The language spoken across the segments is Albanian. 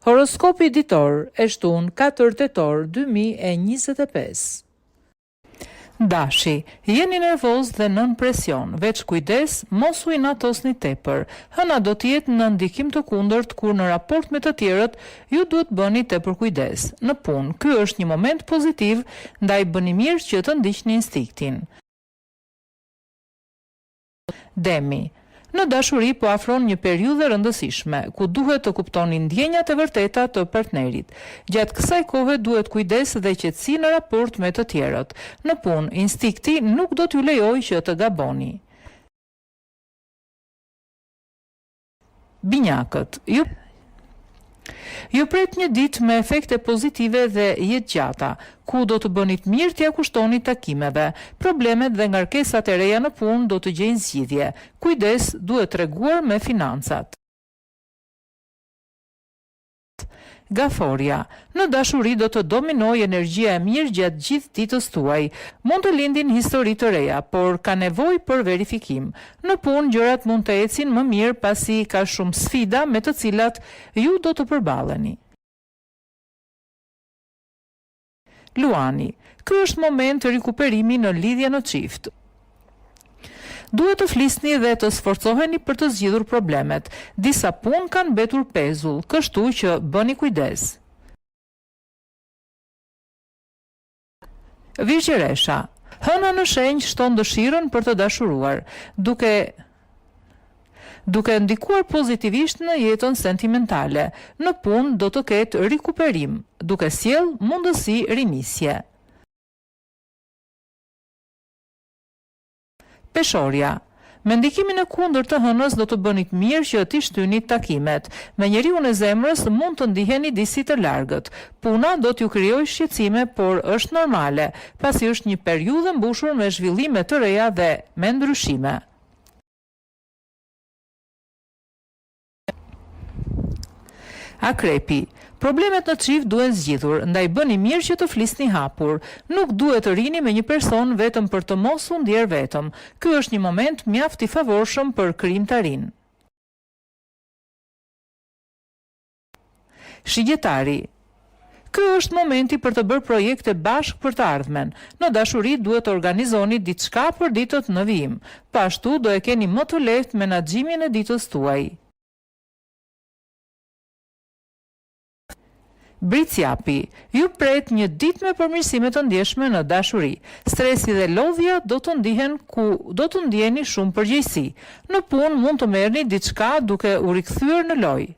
Horoskopi ditor e shtunë 4 tetor 2025. Dashi, jeni nervoz dhe nën presion, veç kujdes, mos u inatosni tepër. Hëna do të jetë në ndikim të kundërt kur në raport me të tjerët ju duhet bëni tepër kujdes. Në punë, ky është një moment pozitiv, ndaj bëni mirë që të ndiqni instiktin. Demi, në dashuri po afron një periudhë rëndësishme, ku duhet të kuptoni ndjenjat e vërteta të partnerit. Gjatë kësaj kohe duhet kujdes dhe qetësi në raport me të tjerët. Në punë, instikti nuk do t'ju lejojë që të gaboni. Binjakët, ju pret një ditë me efekte pozitive dhe jetë gjata, ku do të bënit mirë t'ja kushtoni takimeve. Problemet dhe ngarkesat e reja në punë do të gjejnë zgjidhje. Kujdes, duhet treguar me financat. Gaforia, në dashuri do të dominojë energjia e mirë gjatë gjithë ditës tuaj. Mund të lindin histori të reja, por ka nevojë për verifikim. Në punë gjërat mund të ecin më mirë pasi ka shumë sfida me të cilat ju do të përballeni. Luani, ky është moment të rikuperimi në lidhje në çift. Duhet të flisni dhe të sforcoheni për të zgjidhur problemet. Disa punë kanë mbetur pezull, kështu që bëni kujdes. Virgjëresha, hëna në shenjë shton dëshirën për të dashuruar, duke ndikuar pozitivisht në jetën sentimentale. Në punë do të ketë rikuperim, duke sjell mundësi rinisje. Peshorja, me ndikimin e kundërt të hënës do të bënit mirë që t'i shtynit takimet. Me njeriun e zemrës mund të ndiheni disi të largët. Puna do t'ju krijojë shqetësime, por është normale, pasi është një periudhë mbushur me zhvillime të reja dhe me ndryshime. Akrepi, problemet në çift duhen zgjidhur, ndaj bëni mirë që të flisni hapur. Nuk duhet të rini me një person vetëm për të mos u ndjer vetëm. Ky është një moment mjaft i favorshëm për krijimtarinë. Shigjetari, ky është momenti për të bërë projekte bashkë për të ardhmen. Në dashuri duhet të organizoni diçka për ditët në vijim. Pa ashtu do e keni më të lehtë menaxhimin e ditës tuaj. Bricjapi, ju pret një ditë me përmirësime të ndjeshme në dashuri. Stresi dhe lodhja do të ndihen ku do të ndjeni shumë përgjegjësi. Në punë mund të merrni diçka duke u rikthyer në lojë.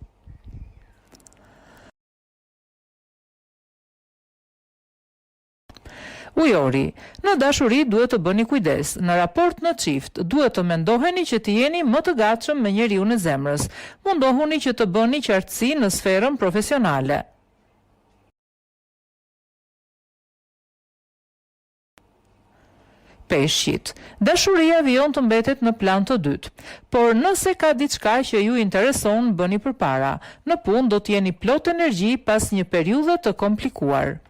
Ujori, në dashuri duhet të bëni kujdes. Në raport në çift, duhet të mendoheni që të jeni më të gatshëm me njeriun e zemrës. Mundohuni që të bëni qartësi në sferën profesionale. Peshqit, dashuria vijon të mbetet në plan të dytë, por nëse ka diçka që ju intereson, bëni përpara. Në punë do të jeni plot energji pas një periudhe të komplikuar.